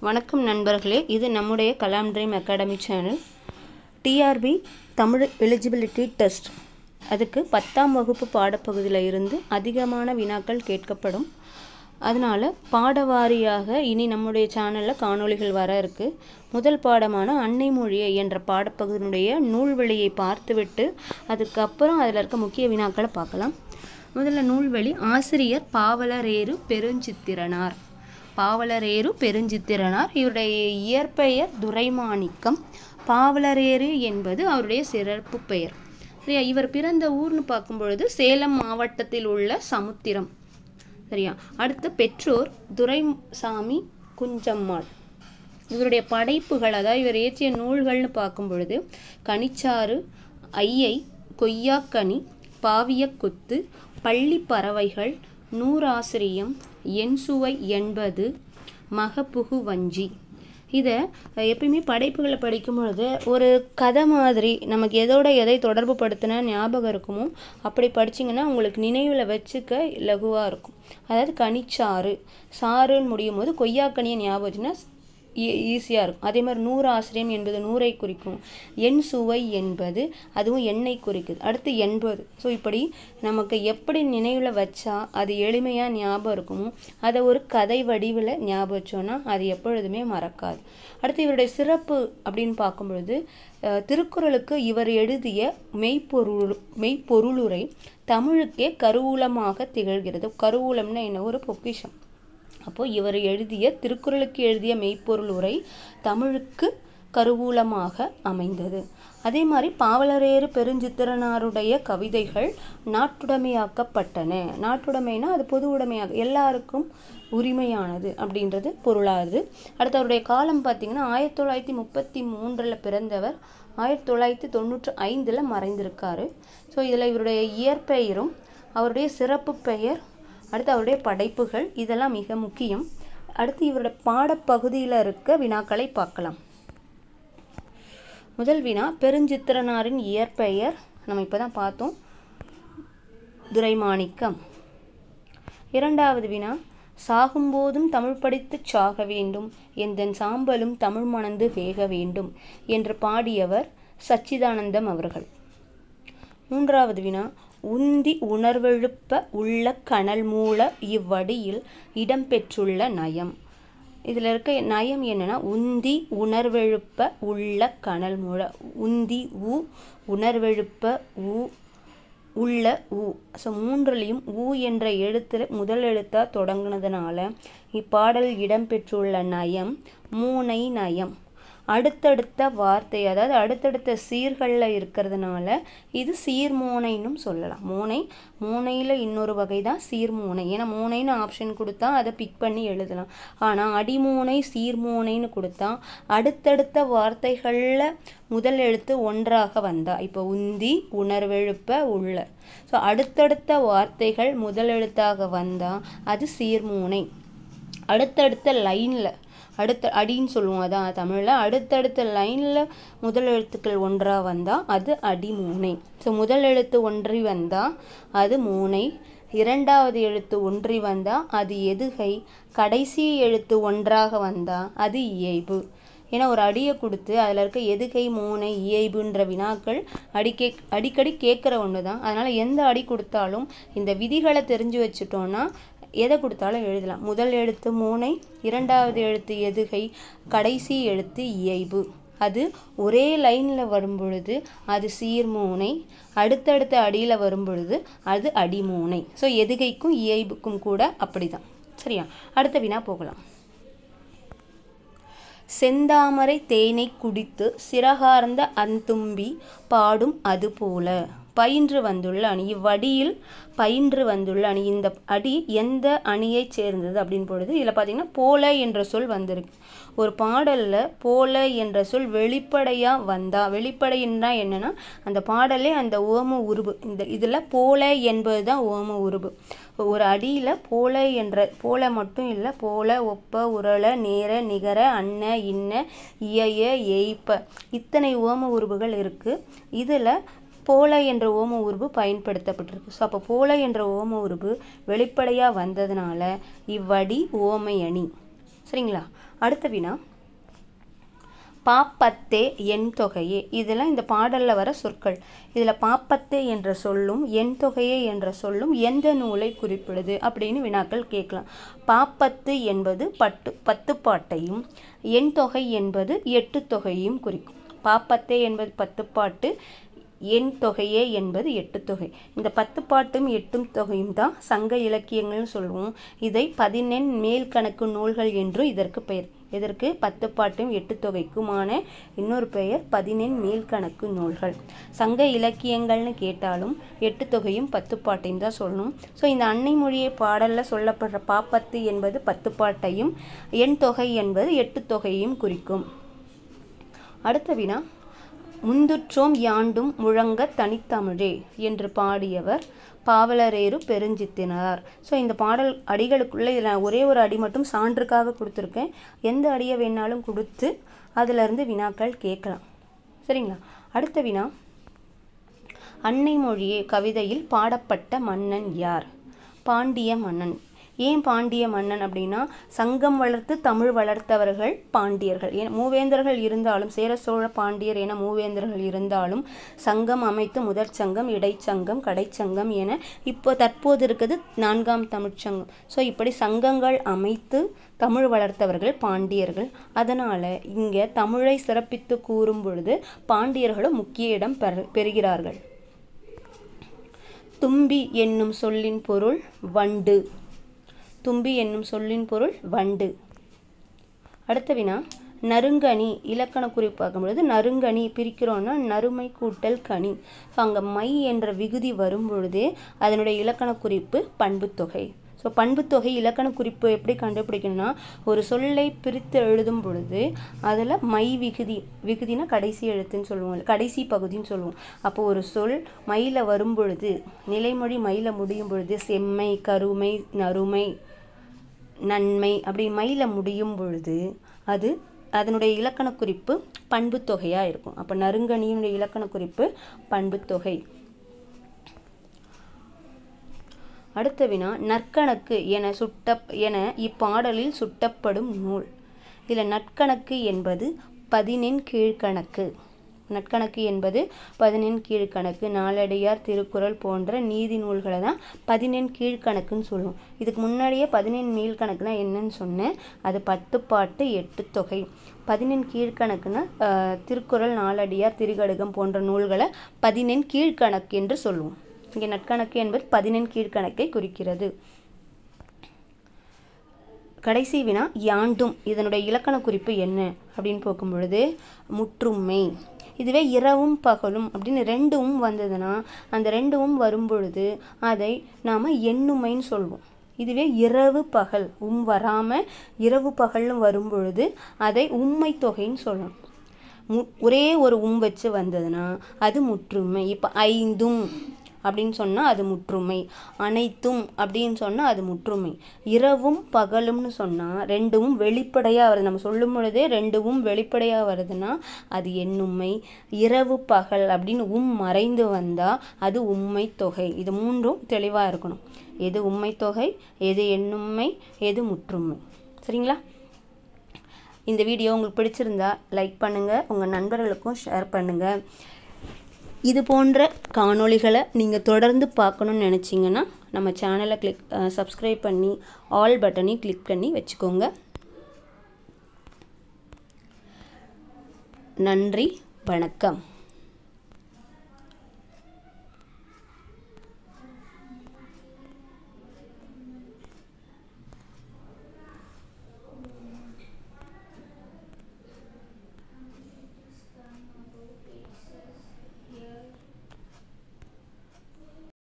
வணக்கம் நண்பர்களே, இது நம்முடைய Kalam dream academy channel. TRB Tamil eligibility test, அதுக்கு 10ஆம் வகுப்பு பாடப்பகுதியில் இருந்து அதிகமான வினாக்கள் கேட்கப்படும். அதனால் பாடவாரியாக இனி நம்முடைய சேனலில் காணொளிகள் வர இருக்குது. முதல் பாடமான அன்னை மொழியை என்ற பாடப்பகுதியினுடைய நூல்வெளியை பார்த்துவிட்டு அதுக்கப்புறம் அதில் இருக்க முக்கிய வினாக்களை பார்க்கலாம். முதல்ல நூல்வெளி. ஆசிரியர் பாவலரேறு பெருஞ்சித்திரனார். பாவலரேறு பெருஞ்சித்திரனார். இவருடைய இயற்பெயர் துரைமாணிக்கம். பாவலரேறு என்பது அவருடைய சிறப்பு பெயர். சரியா? இவர் பிறந்த ஊர்னு பார்க்கும் பொழுது சேலம் மாவட்டத்தில் உள்ள சமுத்திரம். சரியா? அடுத்து பெற்றோர் துரைசாமி குஞ்சம்மாள். இவருடைய படைப்புகள், அதாவது இவர் இயற்றிய நூல்கள்னு பார்க்கும் பொழுது கனிச்சாறு, ஐயை, கொய்யாக்கனி, பாவியக்குத்து, பள்ளி பறவைகள், நூறாசிரியம், என் சுவை என்பது, மகப்புகு வஞ்சி. இதை எப்பயுமே படைப்புகளை படிக்கும் பொழுது ஒரு கதை மாதிரி நமக்கு எதை தொடர்பு படுத்தினா ஞாபகம் இருக்குமோ அப்படி படிச்சிங்கன்னா உங்களுக்கு நினைவில் வச்சுக்க இலகுவாக இருக்கும். அதாவது கனிச்சாறு, சாறுன்னு முடியும் போது கொய்யாக்கனியை ஞாபகம் வச்சுன்னா ஈஸியாக இருக்கும். அதே மாதிரி நூறாசிரியம் என்பது நூறை குறிக்கும். என் சுவை என்பது அதுவும் எண்ணெய் குறிக்குது. அடுத்து என்பது. ஸோ இப்படி நமக்கு எப்படி நினைவில் வச்சா அது எளிமையாக ஞாபகம் இருக்குமோ அதை ஒரு கதை வடிவில் ஞாபகம் வச்சோன்னா அது எப்பொழுதுமே மறக்காது. அடுத்து இவருடைய சிறப்பு அப்படின்னு பார்க்கும் பொழுது திருக்குறளுக்கு இவர் எழுதிய மெய்ப்பொருளுரை தமிழுக்கே கருவூலமாக திகழ்கிறது. கருவூலம்னா என்ன? ஒரு பொக்கிஷம். அப்போது இவர் திருக்குறளுக்கு எழுதிய மெய்ப்பொருள் உரை தமிழுக்கு கருவூலமாக அமைந்தது. அதே மாதிரி பாவலரேறு பெருஞ்சித்திரனாருடைய கவிதைகள் நாட்டுடைமையாக்கப்பட்டன. நாட்டுடைமைனா அது பொது உடைமையாக எல்லாருக்கும் உரிமையானது அப்படின்றது பொருளாது. அடுத்து அவருடைய காலம் பார்த்திங்கன்னா 1933 பிறந்தவர், 1995 மறைந்திருக்காரு. ஸோ இதில் இவருடைய இயற்பெயரும் அவருடைய சிறப்பு பெயர், அடுத்து அவருடைய படைப்புகள், இதெல்லாம் மிக முக்கியம். அடுத்து இவருடைய பாடப்பகுதியில் இருக்க வினாக்களை பார்க்கலாம். முதல் வினா, பெருஞ்சித்திரனாரின் இயற்பெயர் நம்ம இப்போ தான் பார்த்தோம், துரைமாணிக்கம். இரண்டாவது வினா, சாகும்போதும் தமிழ் படித்து சாக வேண்டும், எந்தன் சாம்பலும் தமிழ் மணந்து வேக வேண்டும் என்று பாடியவர் சச்சிதானந்தம் அவர்கள். மூன்றாவது வினா, உந்தி உணர்வெழுப்ப உள்ள கனல் மூல இவ்வடியில் இடம்பெற்றுள்ள நயம். இதில் இருக்க நயம் என்னன்னா, உந்தி உணர்வெழுப்ப உள்ள கனல் மூல. உந்தி உ, உணர்வெழுப்ப உ, உள்ள உ. ஸோ மூன்றுலையும் உ என்ற எழுத்தில் முதல் எழுத்தாக தொடங்கினதுனால இப்பாடல் இடம்பெற்றுள்ள நயம் மூனை நயம். அடுத்தடுத்த வார்த்தை, அதாவது அடுத்தடுத்த சீர்களில் இருக்கிறதுனால இது சீர்மோனைன்னு சொல்லலாம். மூனையில் இன்னொரு வகை தான் சீர்மோனை. ஏன்னா மூனைன்னு ஆப்ஷன் கொடுத்தா அதை பிக் பண்ணி எழுதலாம். ஆனால் அடிமூனை சீர்மோனைன்னு கொடுத்தா அடுத்தடுத்த வார்த்தைகளில் முதல் எழுத்து ஒன்றாக வந்தா, இப்போ உந்தி உணர்வெழுப்ப உள்ள. ஸோ அடுத்தடுத்த வார்த்தைகள் முதல் எழுத்தாக வந்தால் அது சீர்மோனை. அடுத்தடுத்த லைனில், அடின்னு சொல்லுவோம், அதான் தமிழில். அடுத்தடுத்த லைனில் முதல் எழுத்துக்கள் ஒன்றாக வந்தால் அது அடிமூனை. ஸோ முதல் எழுத்து ஒன்றி வந்தால் அது மூனை, இரண்டாவது எழுத்து ஒன்றி வந்தால் அது எதுகை, கடைசி எழுத்து ஒன்றாக வந்தால் அது இயைபு. ஏன்னா ஒரு அடியை கொடுத்து அதில் இருக்க எதுகை, மூனை, இயைபுன்ற வினாக்கள் அடிக்கடி கேட்குற ஒன்று தான். அதனால் எந்த அடி கொடுத்தாலும் இந்த விதிகளை தெரிஞ்சு வச்சுட்டோன்னா எதை கொடுத்தாலும் எழுதலாம். முதல் எழுத்து மூனை, இரண்டாவது எழுத்து எதுகை, கடைசி எழுத்து இயைபு. அது ஒரே லைனில் வரும் பொழுது அது சீர்மூனை, அடுத்தடுத்த அடியில் வரும் பொழுது அது அடிமூனை. ஸோ எதுகைக்கும் இயைபுக்கும் கூட அப்படி தான். சரியா? அடுத்த வினா போகலாம். செந்தாமரை தேனை குடித்து சிறகார்ந்த அந்தும்பி பாடும் அது போல பயின்று வந்துள்ள அணி. இவ்வடியில் பயின்று வந்துள்ள அணி. இந்த அடி எந்த அணியை சேர்ந்தது அப்படின்னு பொழுது இதில் பார்த்தீங்கன்னா போல என்ற சொல் வந்திருக்கு. ஒரு பாடலில் போல என்ற சொல் வெளிப்படையாக வந்தால், வெளிப்படைன்னா என்னென்னா அந்த பாடலே அந்த ஓம உருபு. இதில் போல என்பது தான் ஓம உருபு. ஒரு அடியில் போல மட்டும் இல்லை, போல, ஒப்ப, உரள, நேர, நிகர, அன்ன, இன்ன, இயைய, எய்ப்ப, இத்தனை ஓம உருபுகள் இருக்குது. இதில் போல என்ற ஓம உருபு பயன்படுத்தப்பட்டிருக்கு. ஸோ அப்போ போல என்ற ஓம உருபு வெளிப்படையாக வந்ததுனால இவ்வடி ஓமை அணி. சரிங்களா? அடுத்த வினா, பாப்பத்தே எண் தொகையே. இதெல்லாம் இந்த பாடலில் வர சொற்கள். இதில் பாப்பத்தே என்ற சொல்லும் எண் தொகையே என்ற சொல்லும் எந்த நூலை குறிப்பிடுது அப்படின்னு வினாக்கள் கேட்கலாம். பாப்பத்து என்பது 10 பாட்டையும், எண் தொகை என்பது 8 தொகையையும் குறிக்கும். பாப்பத்தே என்பது 10 பாட்டு, எண் தொகையே என்பது 8 தொகை. இந்த 10 பாட்டும் 8 தொகையும் தான் சங்க இலக்கியங்கள்னு சொல்லுவோம். இதை 14 மேல்கணக்கு நூல்கள் என்று இதற்கு பெயர். இதற்கு 10 பாட்டும் 8 தொகைக்குமான இன்னொரு பெயர் 14 மேல்கணக்கு நூல்கள். சங்க இலக்கியங்கள்னு கேட்டாலும் 8 தொகையும் 10 பாட்டையும் தான் சொல்லணும். ஸோ இந்த அன்னை மொழியை பாடலில் சொல்லப்படுற பாப்பத்து என்பது 10 பாட்டையும், எண் தொகை என்பது 8 தொகையையும் குறிக்கும். அடுத்த வினா, முந்துற்றோம் யாண்டும் முழங்க தனித்தமிழே என்று பாடியவர் பாவலரேறு பெருஞ்சித்தினார். ஸோ இந்த பாடல் அடிகளுக்குள்ளே இதில் ஒரே ஒரு அடி மட்டும் சான்றுக்காக கொடுத்துருக்கேன். எந்த அடியை வேணாலும் கொடுத்து அதிலிருந்து வினாக்கள் கேட்கலாம். சரிங்களா? அடுத்த வினா, அன்னை மொழியே கவிதையில் பாடப்பட்ட மன்னன் யார்? பாண்டிய மன்னன். ஏன் பாண்டிய மன்னன் அப்படின்னா, சங்கம் வளர்த்து தமிழ் வளர்த்தவர்கள் பாண்டியர்கள். மூவேந்தர்கள் இருந்தாலும், சேர சோழ பாண்டியர் என மூவேந்தர்கள் இருந்தாலும், சங்கம் அமைத்து முதற் சங்கம், இடைச்சங்கம், கடைச்சங்கம் என இப்போ தற்போது இருக்குது 4ஆம் தமிழ்ச்சங்கம். ஸோ இப்படி சங்கங்கள் அமைத்து தமிழ் வளர்த்தவர்கள் பாண்டியர்கள். அதனால் இங்கே தமிழை சிறப்பித்து கூறும் பொழுது பாண்டியர்களும் முக்கிய இடம் பெறுகிறார்கள். தும்பி என்னும் சொல்லின் பொருள் வண்டு. தும்பி என்னும் சொல்லின் பொருள் வண்டு. அடுத்த வினா, நறுங்கனி இலக்கண குறிப்பு பார்க்கும் பொழுது நறுங்கனி பிரிக்கிறோன்னா நறுமை கூட்டல் கனி. ஸோ அங்கே மை என்ற விகுதி வரும் பொழுதே அதனுடைய இலக்கண குறிப்பு பண்புத்தொகை. ஸோ பண்புத்தொகை இலக்கண குறிப்பு எப்படி கண்டுபிடிக்கணும்னா, ஒரு சொல்லை பிரித்து எழுதும் பொழுது அதில் மை விகுதினா கடைசி எழுத்துன்னு சொல்லுவோம், கடைசி பகுதின்னு சொல்லுவோம். அப்போது ஒரு சொல் மயில வரும் பொழுது, நிலைமொழி மயில முடியும் பொழுது, செம்மை, கருமை, நறுமை, நன்மை அப்படி மயில முடியும் பொழுது அது அதனுடைய இலக்கண குறிப்பு பண்புத்தொகையாக இருக்கும். அப்போ நறுங்கனியினுடைய இலக்கண குறிப்பு பண்புத்தொகை. அடுத்த வினா, நற்கணக்கு என இப்பாடலில் சுட்டப்படும் நூல். இதில் நற்கணக்கு என்பது 14 கீழ்கணக்கு. நற்கணக்கு என்பது 14 கீழ்கணக்கு. நாலடியார், திருக்குறள் போன்ற நீதி நூல்களை தான் 14 கீழ்கணக்குன்னு சொல்லுவோம். இதுக்கு முன்னாடியே 14 மேல்கணக்குனா என்னன்னு சொன்னேன். அது 10 பாட்டு 8 தொகை. 14 கீழ்கணக்குன்னா திருக்குறள், நாலடியார், திருக்கடுகம் போன்ற நூல்களை 14 கீழ்கணக்கு என்று சொல்லுவோம். இங்கே நற்கணக்கு என்பது 14 கீழ்கணக்கை குறிக்கிறது. கடைசி வினா, யாண்டும் இதனுடைய இலக்கண குறிப்பு என்ன அப்படின்னு பார்க்கும் பொழுது முற்றுமை. இதுவே இரவும் பகலும் அப்படின்னு 2ம் வந்ததுன்னா, அந்த 2ம் வரும் பொழுது அதை நாம் எண்ணுமைன்னு சொல்வோம். இதுவே இரவு பகல் வராமல் இரவு பகல்னு வரும் பொழுது அதை உம்மை தொகைன்னு சொல்லணும். ஒரே ஒரு வச்சு வந்ததுன்னா அது முற்றுமை. இப்போ 5ம் அப்படின்னு சொன்னால் அது முற்றுமை, அனைத்தும் அப்படின்னு சொன்னால் அது முற்றுமை. இரவும் பகலும்னு சொன்னால் 2ம் வெளிப்படையாக வருது. நம்ம சொல்லும் பொழுதே 2ம் வெளிப்படையாக வருதுன்னா அது எண்ணுமை. இரவு பகல் அப்படின்னு மறைந்து வந்தால் அது உம்மை தொகை. இது 3ம் தெளிவாக இருக்கணும். எது உம்மை தொகை, எது எண்ணுமை, எது முற்றுமை. சரிங்களா? இந்த வீடியோ உங்களுக்கு பிடிச்சிருந்தா லைக் பண்ணுங்கள், உங்கள் நண்பர்களுக்கும் ஷேர் பண்ணுங்கள். இது போன்ற காணொளிகளை நீங்கள் தொடர்ந்து பார்க்கணுன்னு நினச்சிங்கன்னா நம்ம சேனலை சப்ஸ்கிரைப் பண்ணி ஆல் பட்டனையும் கிளிக் பண்ணி வச்சுக்கோங்க. நன்றி, வணக்கம்.